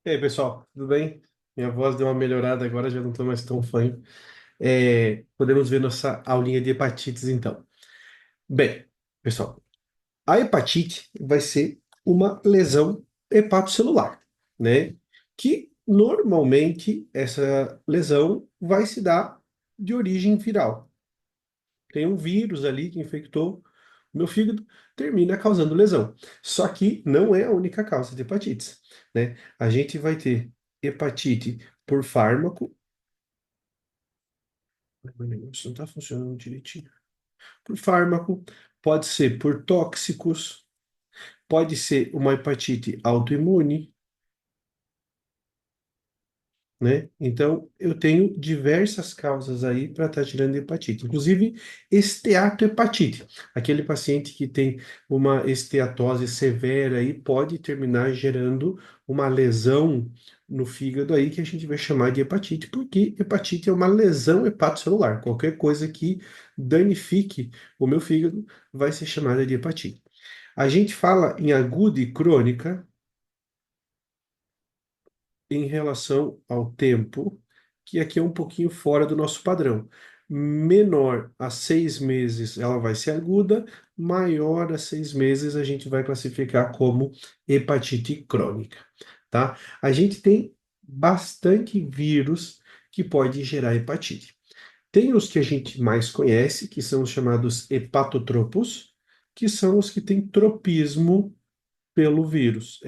E aí, pessoal, tudo bem? Minha voz deu uma melhorada agora, já não estou mais tão fanho. Podemos ver nossa aulinha de hepatites, então. Bem, pessoal, a hepatite vai ser uma lesão hepatocelular, né? Que normalmente essa lesão vai se dar de origem viral. Tem um vírus ali que infectou o meu fígado, termina causando lesão. Só que não é a única causa de hepatites, né? A gente vai ter hepatite por fármaco. Isso não está funcionando direitinho. Por fármaco, pode ser por tóxicos, pode ser uma hepatite autoimune, né? Então, eu tenho diversas causas aí para estar tirando hepatite, inclusive esteatohepatite. Aquele paciente que tem uma esteatose severa aí pode terminar gerando uma lesão no fígado aí que a gente vai chamar de hepatite, porque hepatite é uma lesão hepatocelular. Qualquer coisa que danifique o meu fígado vai ser chamada de hepatite. A gente fala em aguda e crônica em relação ao tempo, que aqui é um pouquinho fora do nosso padrão. Menor a 6 meses ela vai ser aguda, maior a 6 meses a gente vai classificar como hepatite crônica, tá? A gente tem bastante vírus que pode gerar hepatite. Tem os que a gente mais conhece, que são os chamados hepatotropos, que são os que têm tropismo pelo vírus,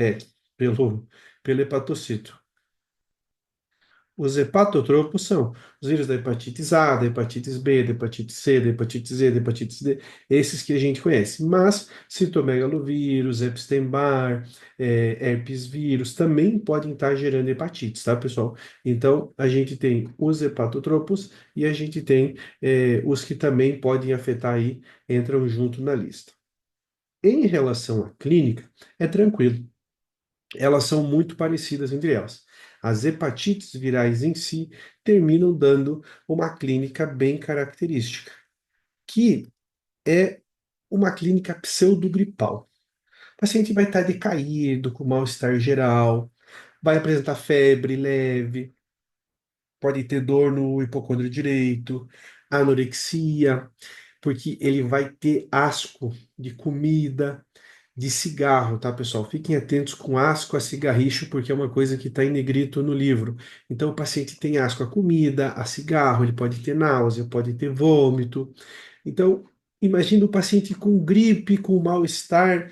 pelo hepatocito. Os hepatotropos são os vírus da hepatites A, da hepatites B, da hepatite C, da hepatite Z, da hepatite D, esses que a gente conhece. Mas citomegalovírus, Epstein-Barr, herpes vírus também podem estar gerando hepatites, tá, pessoal? Então, a gente tem os hepatotropos e a gente tem os que também podem afetar aí, entram junto na lista. Em relação à clínica, é tranquilo, elas são muito parecidas entre elas. As hepatites virais em si terminam dando uma clínica bem característica, que é uma clínica pseudogripal. O paciente vai estar decaído, com mal-estar geral, vai apresentar febre leve, pode ter dor no hipocôndrio direito, anorexia, porque ele vai ter asco de comida, de cigarro, tá, pessoal? Fiquem atentos com asco a cigarricho, porque é uma coisa que está em negrito no livro. Então, o paciente tem asco a comida, a cigarro, ele pode ter náusea, pode ter vômito. Então, imagina o paciente com gripe, com mal-estar,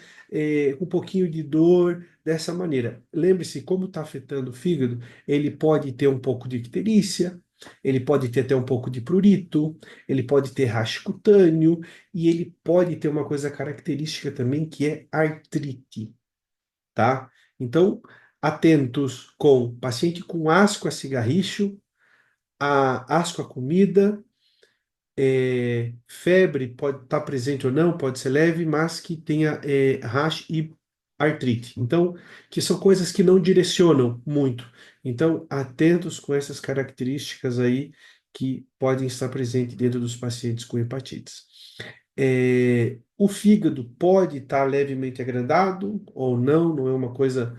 com um pouquinho de dor, dessa maneira. Lembre-se, como está afetando o fígado, ele pode ter um pouco de icterícia, ele pode ter até um pouco de prurito, ele pode ter rash cutâneo e ele pode ter uma coisa característica também que é artrite, tá? Então, atentos com paciente com asco a cigarricho, a asco a comida, febre pode estar presente ou não, pode ser leve, mas que tenha rash e artrite. Então, que são coisas que não direcionam muito. Então, atentos com essas características aí que podem estar presentes dentro dos pacientes com hepatites. O fígado pode estar levemente agrandado ou não, não é uma coisa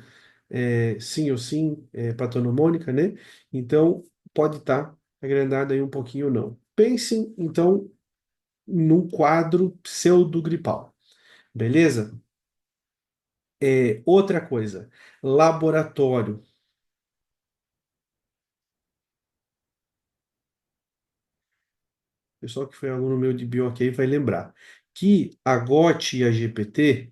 sim ou sim patognomônica, né? Então, pode estar agrandado aí um pouquinho ou não. Pensem, então, num quadro pseudogripal, beleza? Outra coisa, laboratório. O pessoal que foi aluno meu de bioquímica vai lembrar que a GOT e a GPT,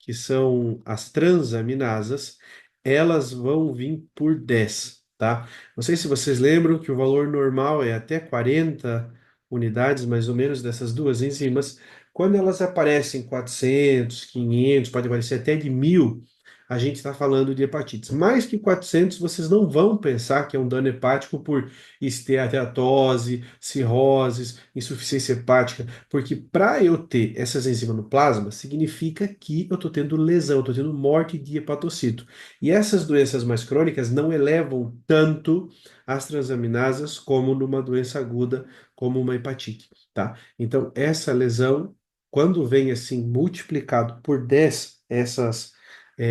que são as transaminasas, elas vão vir por 10, tá? Não sei se vocês lembram que o valor normal é até 40 unidades, mais ou menos, dessas duas enzimas. Quando elas aparecem 400, 500, pode aparecer até de 1.000, a gente está falando de hepatites. Mais que 400, vocês não vão pensar que é um dano hepático por esteatose, cirroses, insuficiência hepática. Porque para eu ter essas enzimas no plasma, significa que eu estou tendo lesão, estou tendo morte de hepatocito. E essas doenças mais crônicas não elevam tanto as transaminasas como numa doença aguda, como uma hepatite, tá? Então, essa lesão, quando vem assim multiplicado por 10 essas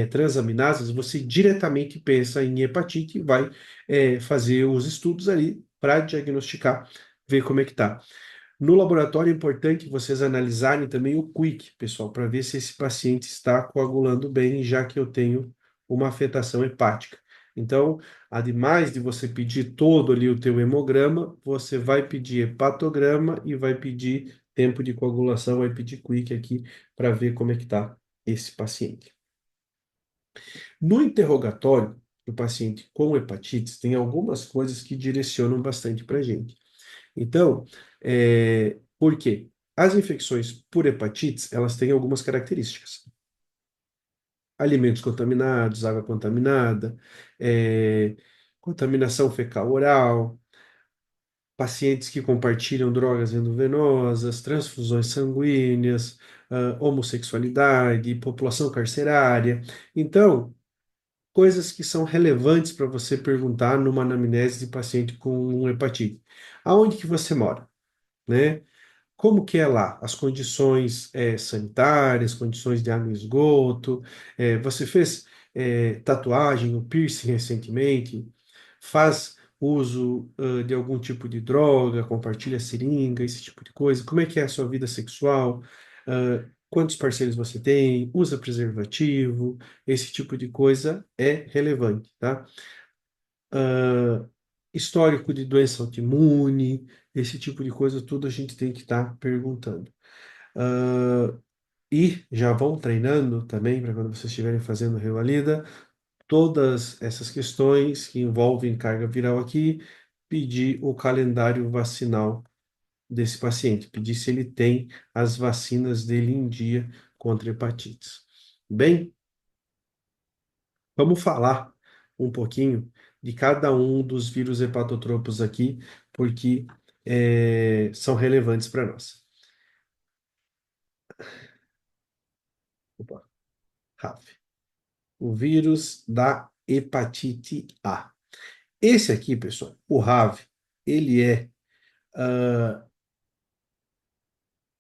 transaminases, você diretamente pensa em hepatite e vai fazer os estudos ali para diagnosticar, ver como é que tá. No laboratório é importante vocês analisarem também o Quick, pessoal, para ver se esse paciente está coagulando bem, já que eu tenho uma afetação hepática. Então, ademais de você pedir todo ali o teu hemograma, você vai pedir hepatograma e vai pedir tempo de coagulação, vai pedir Quick aqui para ver como é que está esse paciente. No interrogatório do paciente com hepatites, tem algumas coisas que direcionam bastante para a gente. Então, por quê? As infecções por hepatites, elas têm algumas características. Alimentos contaminados, água contaminada, é, contaminação fecal oral, pacientes que compartilham drogas endovenosas, transfusões sanguíneas, homossexualidade, população carcerária. Então, coisas que são relevantes para você perguntar numa anamnese de paciente com hepatite. Aonde que você mora, né? Como que é lá? As condições sanitárias, condições de água e esgoto. Você fez tatuagem ou piercing recentemente? Faz uso de algum tipo de droga? Compartilha seringa, esse tipo de coisa? Como é que é a sua vida sexual? Quantos parceiros você tem? Usa preservativo? Esse tipo de coisa é relevante, tá? ah, Histórico de doença autoimune, esse tipo de coisa, tudo a gente tem que estar perguntando. Ah, e já vão treinando também, para quando vocês estiverem fazendo revalida, todas essas questões que envolvem carga viral aqui, pedir o calendário vacinal desse paciente, pedir se ele tem as vacinas dele em dia contra hepatites. Bem, vamos falar um pouquinho de cada um dos vírus hepatotropos aqui, porque são relevantes para nós. Opa, RAV. O vírus da hepatite A. Esse aqui, pessoal, o RAV, ele é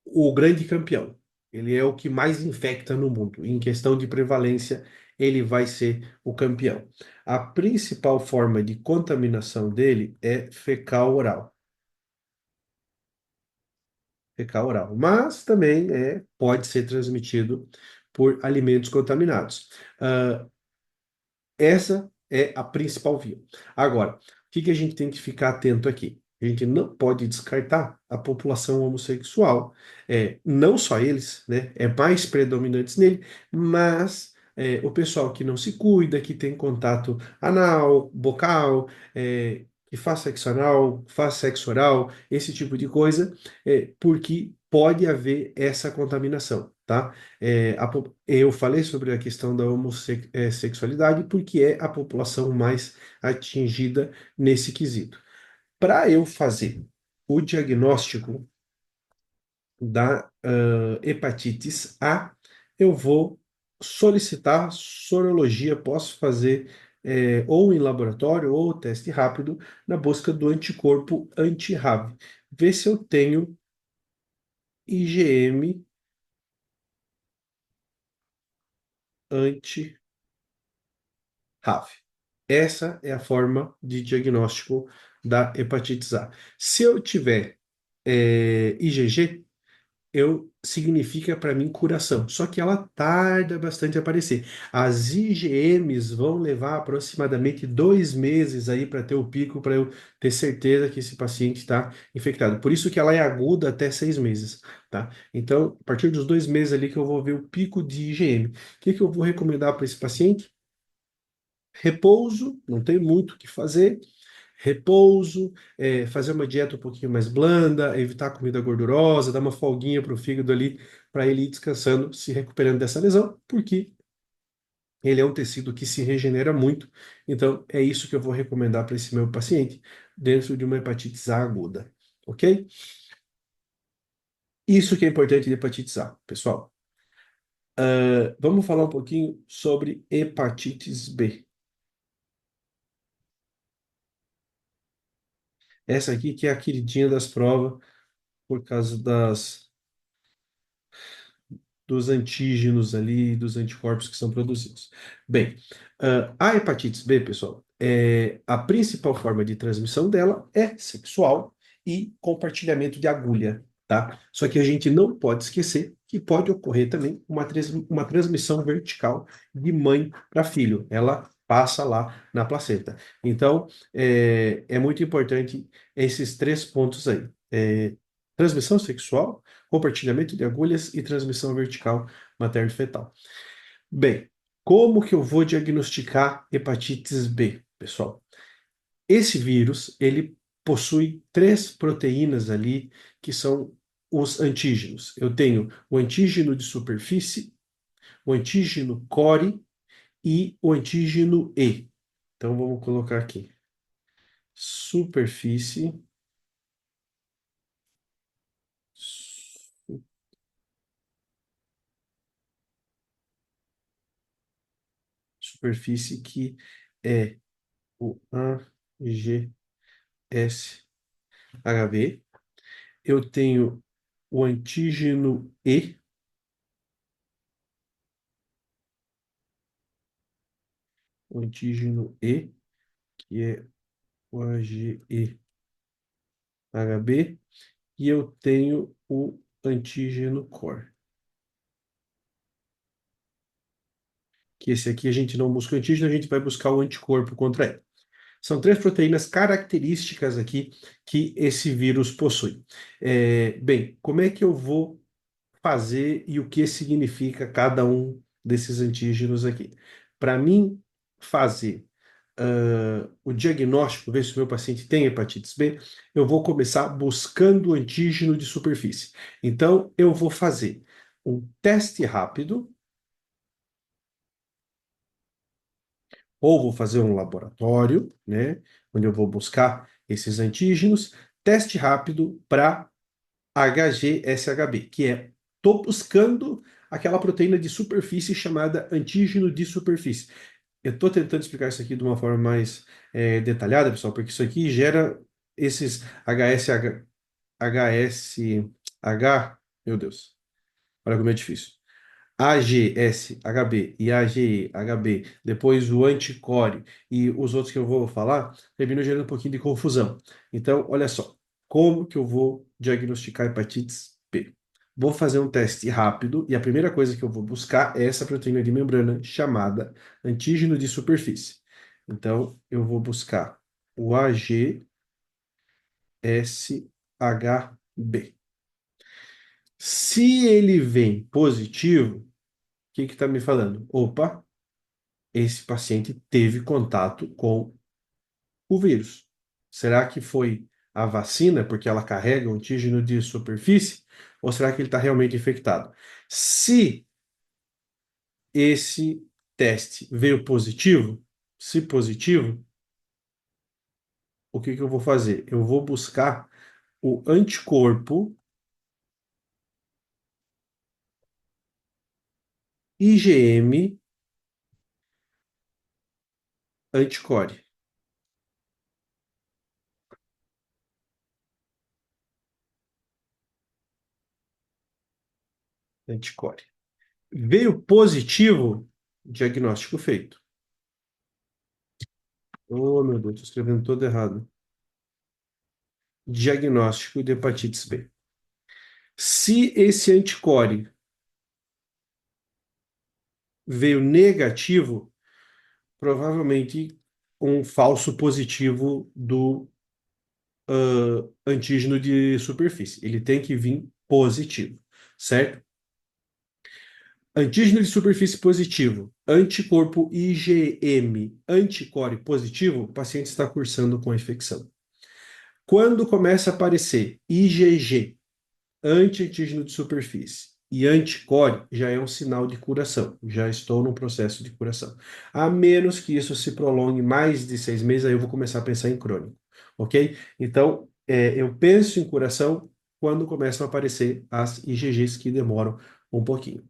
o grande campeão. Ele é o que mais infecta no mundo. Em questão de prevalência, ele vai ser o campeão. A principal forma de contaminação dele é fecal oral. Fecal oral, mas também pode ser transmitido por alimentos contaminados. Ah, Essa é a principal via. Agora, o que que a gente tem que ficar atento aqui? A gente não pode descartar a população homossexual. Não só eles, né? É mais predominantes nele, mas o pessoal que não se cuida, que tem contato anal, bocal, que faz sexo anal, faz sexo oral, esse tipo de coisa, porque pode haver essa contaminação, tá? Eu falei sobre a questão da homossexualidade porque é a população mais atingida nesse quesito. Para eu fazer o diagnóstico da hepatites A, eu vou solicitar sorologia. Posso fazer ou em laboratório ou teste rápido na busca do anticorpo anti-RAV. Ver se eu tenho IgM anti RAV. Essa é a forma de diagnóstico da hepatites A. Se eu tiver IgG, significa para mim curação. Só que ela tarda bastante a aparecer. As IgMs vão levar aproximadamente 2 meses aí para ter o pico, para eu ter certeza que esse paciente está infectado. Por isso que ela é aguda até 6 meses, tá? Então, a partir dos 2 meses ali que eu vou ver o pico de IgM. O que que eu vou recomendar para esse paciente? Repouso, não tem muito o que fazer. Repouso, fazer uma dieta um pouquinho mais blanda, evitar comida gordurosa, dar uma folguinha para o fígado ali, para ele ir descansando, se recuperando dessa lesão, porque ele é um tecido que se regenera muito. Então, é isso que eu vou recomendar para esse meu paciente, dentro de uma hepatite A aguda, ok? Isso que é importante de hepatite A, pessoal. Vamos falar um pouquinho sobre hepatites B. Essa aqui que é a queridinha das provas, por causa dos antígenos ali, dos anticorpos que são produzidos. Bem, a hepatites B, pessoal, a principal forma de transmissão dela é sexual e compartilhamento de agulha, tá? Só que a gente não pode esquecer que pode ocorrer também uma transmissão vertical de mãe para filho. Ela passa lá na placenta. Então, é muito importante esses três pontos aí. Transmissão sexual, compartilhamento de agulhas e transmissão vertical materno-fetal. Bem, como que eu vou diagnosticar hepatites B, pessoal? Esse vírus, ele possui três proteínas ali que são os antígenos. Eu tenho o antígeno de superfície, o antígeno core e o antígeno E. Então vamos colocar aqui. Superfície, su- superfície que é o AGS-HB. Eu tenho o antígeno E, o antígeno E, que é o AGE-HB, e eu tenho o antígeno core, que esse aqui a gente não busca o antígeno, a gente vai buscar o anticorpo contra ele. São três proteínas características aqui que esse vírus possui. Bem, como é que eu vou fazer e o que significa cada um desses antígenos aqui? Para mim fazer o diagnóstico, ver se o meu paciente tem hepatites B, eu vou começar buscando o antígeno de superfície. Então, eu vou fazer um teste rápido, ou vou fazer um laboratório, né, onde eu vou buscar esses antígenos, teste rápido para HGSHB, que é, estou buscando aquela proteína de superfície chamada antígeno de superfície. Eu estou tentando explicar isso aqui de uma forma mais detalhada, pessoal, porque isso aqui gera esses HSH, meu Deus, olha como é difícil. AGSHB e AGEHB, depois o anticore e os outros que eu vou falar, terminam gerando um pouquinho de confusão. Então, olha só, como que eu vou diagnosticar hepatites B? Vou fazer um teste rápido e a primeira coisa que eu vou buscar é essa proteína de membrana chamada antígeno de superfície. Então, eu vou buscar o AGSHB. Se ele vem positivo, o que está me falando? Opa, esse paciente teve contato com o vírus. Será que foi a vacina, porque ela carrega um antígeno de superfície? Ou será que ele está realmente infectado? Se esse teste veio positivo, se positivo, o que que eu vou fazer? Eu vou buscar o anticorpo IgM anticore. Anticore. Veio positivo, diagnóstico feito. Oh, meu Deus, estou escrevendo todo errado. Diagnóstico de hepatites B. Se esse anticore veio negativo, provavelmente um falso positivo do antígeno de superfície. Ele tem que vir positivo, certo? Antígeno de superfície positivo, anticorpo IgM, anticore positivo, o paciente está cursando com a infecção. Quando começa a aparecer IgG, anti-antígeno de superfície e anticore, já é um sinal de curação. Já estou num processo de curação. A menos que isso se prolongue mais de 6 meses, aí eu vou começar a pensar em crônico, ok? Então, eu penso em curação quando começam a aparecer as IgGs que demoram um pouquinho.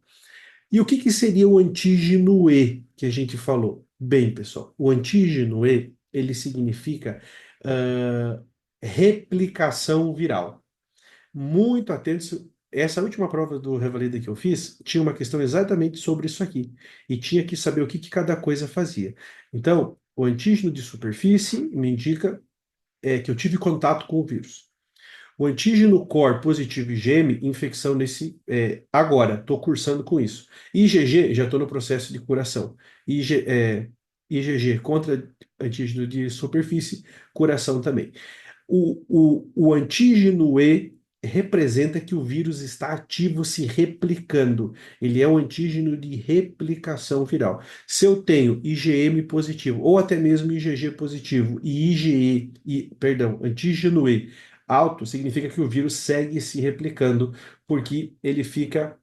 E o que que seria o antígeno E que a gente falou? Bem, pessoal, o antígeno E, ele significa replicação viral. Muito atentos, essa última prova do Revalida que eu fiz tinha uma questão exatamente sobre isso aqui. E tinha que saber o que cada coisa fazia. Então, o antígeno de superfície me indica que eu tive contato com o vírus. O antígeno core positivo IgM, infecção nesse. Agora, estou cursando com isso. IgG, já estou no processo de curação. IgG contra antígeno de superfície, curação também. O antígeno E representa que o vírus está ativo se replicando. Ele é um antígeno de replicação viral. Se eu tenho IgM positivo, ou até mesmo IgG positivo, e perdão, antígeno E alto, significa que o vírus segue se replicando, porque ele fica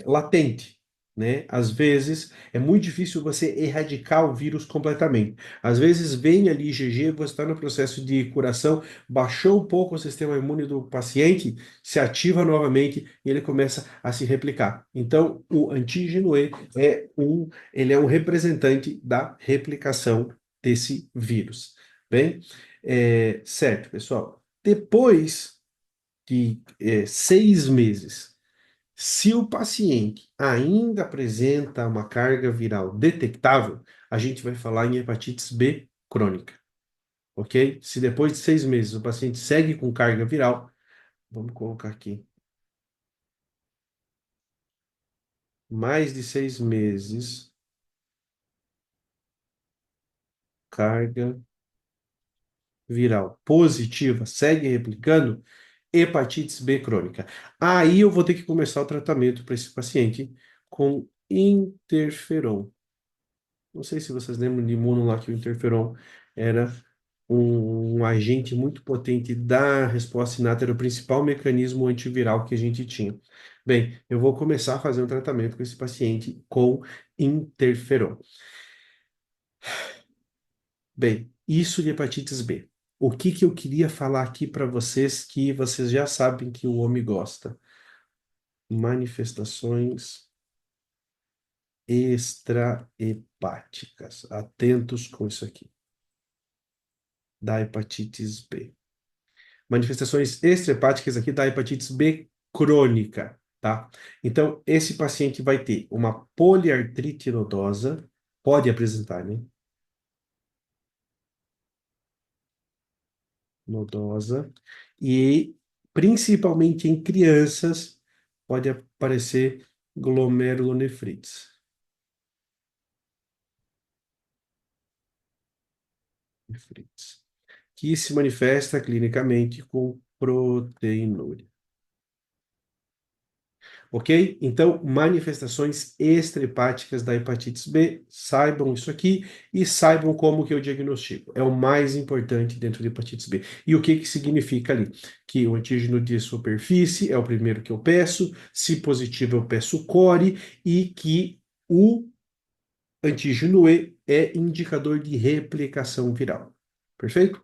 latente, né? Às vezes é muito difícil você erradicar o vírus completamente. Às vezes vem ali IgG, você está no processo de curação, baixou um pouco o sistema imune do paciente, se ativa novamente e ele começa a se replicar. Então, o antígeno E ele é um representante da replicação desse vírus. Bem, certo, pessoal. Depois de 6 meses, se o paciente ainda apresenta uma carga viral detectável, a gente vai falar em hepatites B crônica, ok? Se depois de 6 meses o paciente segue com carga viral, vamos colocar aqui, mais de 6 meses, carga viral positiva, segue replicando, hepatites B crônica. Aí eu vou ter que começar o tratamento para esse paciente com interferon. Não sei se vocês lembram de imuno lá, que o interferon era um agente muito potente da resposta inata, era o principal mecanismo antiviral que a gente tinha. Bem, eu vou começar a fazer um tratamento com esse paciente com interferon. Bem, isso de hepatites B. O que que eu queria falar aqui para vocês que vocês já sabem que o homem gosta? Manifestações extrahepáticas. Atentos com isso aqui, da hepatites B. Manifestações extrahepáticas aqui da hepatite B crônica, tá? Então, esse paciente vai ter uma poliartrite nodosa, pode apresentar, né? Nodosa, e principalmente em crianças, pode aparecer glomerulonefrites. Nefrites, que se manifesta clinicamente com proteinúria. Ok? Então, manifestações extrahepáticas da hepatite B, saibam isso aqui e saibam como que eu diagnostico. É o mais importante dentro da hepatite B. E o que que significa ali? Que o antígeno de superfície é o primeiro que eu peço, se positivo eu peço core e que o antígeno E é indicador de replicação viral. Perfeito?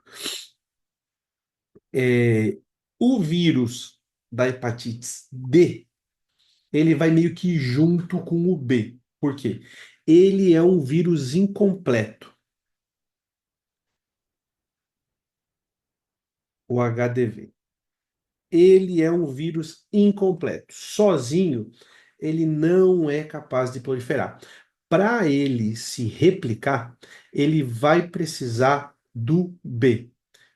É, o vírus da hepatite D, ele vai meio que junto com o B. Por quê? Ele é um vírus incompleto, o HDV. Ele é um vírus incompleto. Sozinho, ele não é capaz de proliferar. Para ele se replicar, ele vai precisar do B.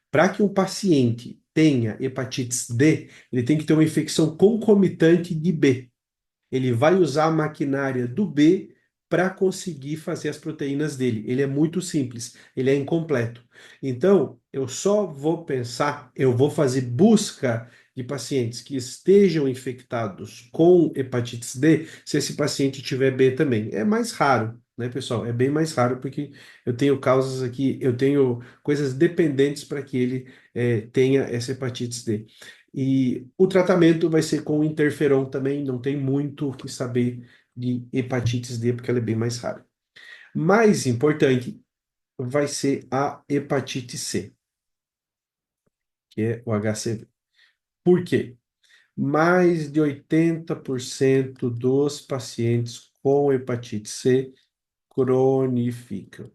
Para que um paciente tenha hepatite D, ele tem que ter uma infecção concomitante de B. Ele vai usar a maquinária do B para conseguir fazer as proteínas dele. Ele é muito simples, ele é incompleto. Então, eu só vou pensar, eu vou fazer busca de pacientes que estejam infectados com hepatite D, se esse paciente tiver B também. É mais raro, né, pessoal? É bem mais raro porque eu tenho causas aqui, eu tenho coisas dependentes para que ele tenha essa hepatite D. E o tratamento vai ser com interferon também, não tem muito o que saber de hepatite D, porque ela é bem mais rara. Mais importante vai ser a hepatite C, que é o HCV. Por quê? Mais de 80% dos pacientes com hepatite C cronificam.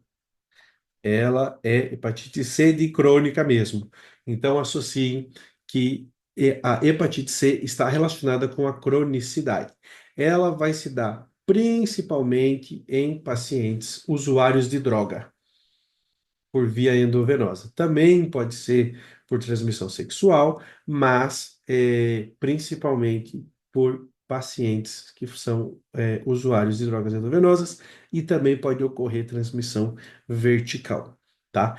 Ela é hepatite C de crônica mesmo. Então, associem que E a hepatite C está relacionada com a cronicidade. Ela vai se dar principalmente em pacientes usuários de droga por via endovenosa. Também pode ser por transmissão sexual, mas principalmente por pacientes que são usuários de drogas endovenosas e também pode ocorrer transmissão vertical, tá?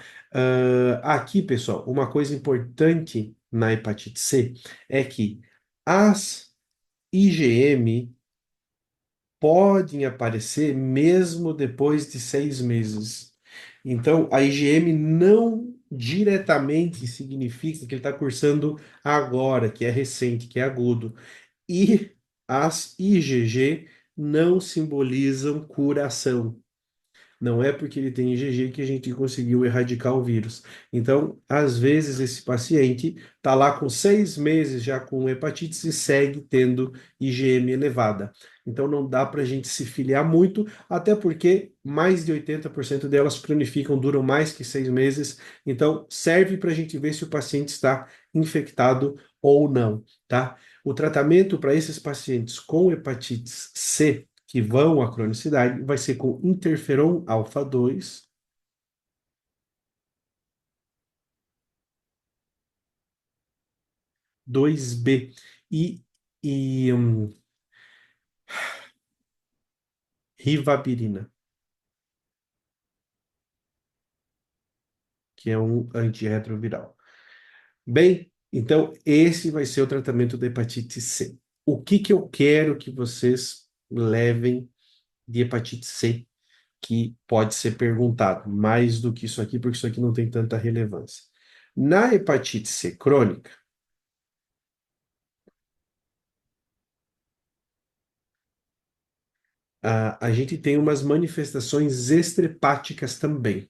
Aqui, pessoal, uma coisa importante na hepatite C é que as IgM podem aparecer mesmo depois de 6 meses. Então, a IgM não diretamente significa que ele está cursando agora, que é recente, que é agudo. E as IgG não simbolizam curação. Não é porque ele tem IgG que a gente conseguiu erradicar o vírus. Então, às vezes, esse paciente está lá com 6 meses já com hepatite e segue tendo IgM elevada. Então, não dá para a gente se filiar muito, até porque mais de 80% delas cronificam, duram mais que 6 meses. Então, serve para a gente ver se o paciente está infectado ou não, tá? O tratamento para esses pacientes com hepatites C que vão à cronicidade vai ser com interferon alfa 2b e, e ribavirina, que é um antirretroviral. Bem, então esse vai ser o tratamento da hepatite C. O que que eu quero que vocês levem de hepatite C, que pode ser perguntado, mais do que isso aqui, porque isso aqui não tem tanta relevância. Na hepatite C crônica, a gente tem umas manifestações extrahepáticas também,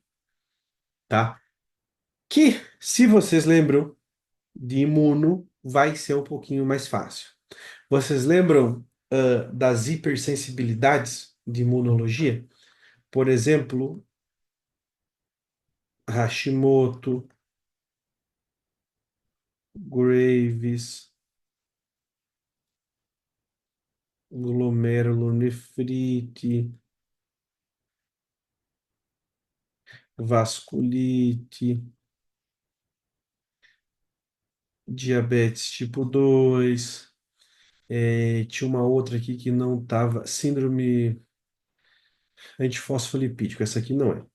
tá? Que, se vocês lembram de imuno, vai ser um pouquinho mais fácil. Vocês lembram, das hipersensibilidades de imunologia? Por exemplo, Hashimoto, Graves, glomerulonefrite, vasculite, diabetes tipo 2. Tinha uma outra aqui que não estava, síndrome antifosfolipídico, essa aqui não é.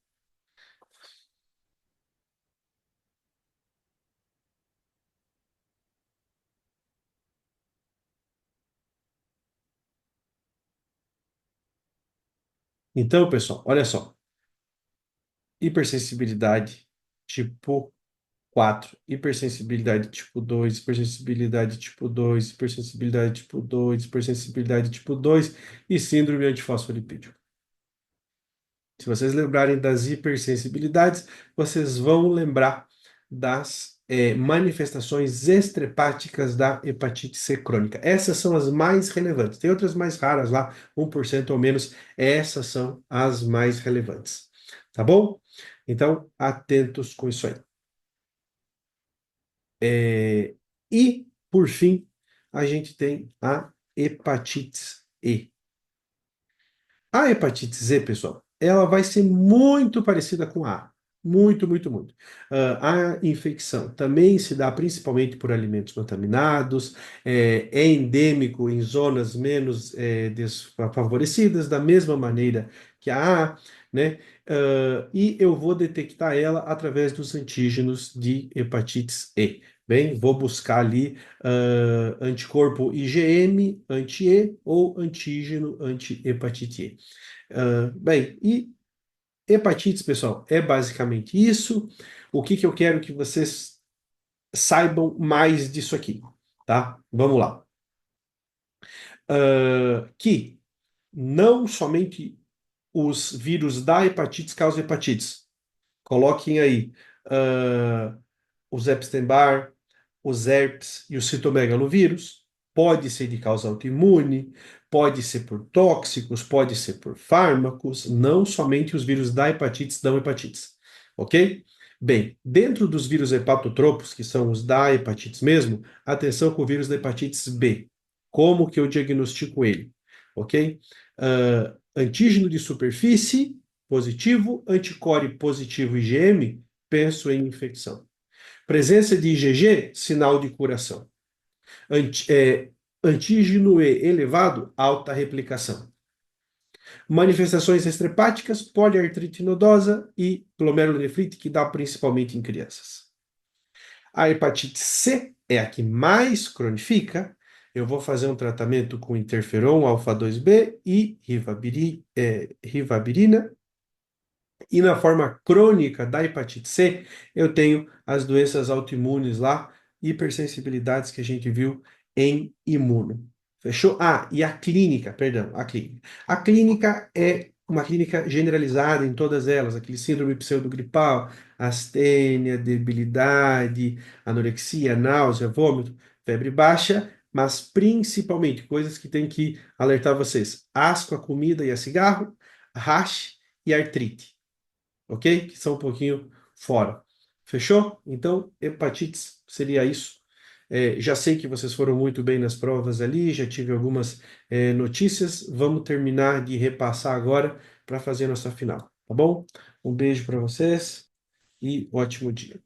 Então, pessoal, olha só. Hipersensibilidade tipo 4, hipersensibilidade tipo 2, hipersensibilidade tipo 2, hipersensibilidade tipo 2, hipersensibilidade tipo 2 e síndrome antifosfolipídico. Se vocês lembrarem das hipersensibilidades, vocês vão lembrar das manifestações extrahepáticas da hepatite C crônica. Essas são as mais relevantes. Tem outras mais raras lá, 1% ou menos. Essas são as mais relevantes. Tá bom? Então, atentos com isso aí. E, por fim, a gente tem a hepatite E. A hepatite Z, pessoal, ela vai ser muito parecida com a A. Muito, muito, muito. A infecção também se dá principalmente por alimentos contaminados, é endêmico em zonas menos desfavorecidas, da mesma maneira que a A, né? E eu vou detectar ela através dos antígenos de hepatites E. Bem, vou buscar ali anticorpo IgM anti-E ou antígeno anti-hepatite E. Bem, e hepatites, pessoal, é basicamente isso. O que que eu quero que vocês saibam mais disso aqui, tá? Vamos lá. Que não somente os vírus da hepatite causam hepatites. Coloquem aí os Epstein-Barr, os herpes e o citomegalovírus. Pode ser de causa autoimune, pode ser por tóxicos, pode ser por fármacos, não somente os vírus da hepatites dão hepatites, ok? Bem, dentro dos vírus hepatotropos, que são os da hepatites mesmo, atenção com o vírus da hepatites B. Como que eu diagnostico ele? Ok? Antígeno de superfície, positivo, anticore positivo IgM, penso em infecção. Presença de IgG, sinal de curação. Antígeno E elevado, alta replicação. Manifestações extrahepáticas, poliartrite nodosa e glomerulonefrite, que dá principalmente em crianças. A hepatite C é a que mais cronifica. Eu vou fazer um tratamento com interferon alfa-2b e ribavirina. E na forma crônica da hepatite C, eu tenho as doenças autoimunes lá, hipersensibilidades que a gente viu em imuno. Fechou? Ah, e a clínica, perdão, a clínica. A clínica é uma clínica generalizada em todas elas, aquele síndrome pseudogripal, astênia, debilidade, anorexia, náusea, vômito, febre baixa, mas principalmente coisas que tem que alertar vocês: asco a comida e a cigarro, rash e artrite, ok? Que são um pouquinho fora. Fechou? Então, hepatites seria isso. Já sei que vocês foram muito bem nas provas ali, já tive algumas notícias. Vamos terminar de repassar agora para fazer nossa final, tá bom? Um beijo para vocês e ótimo dia.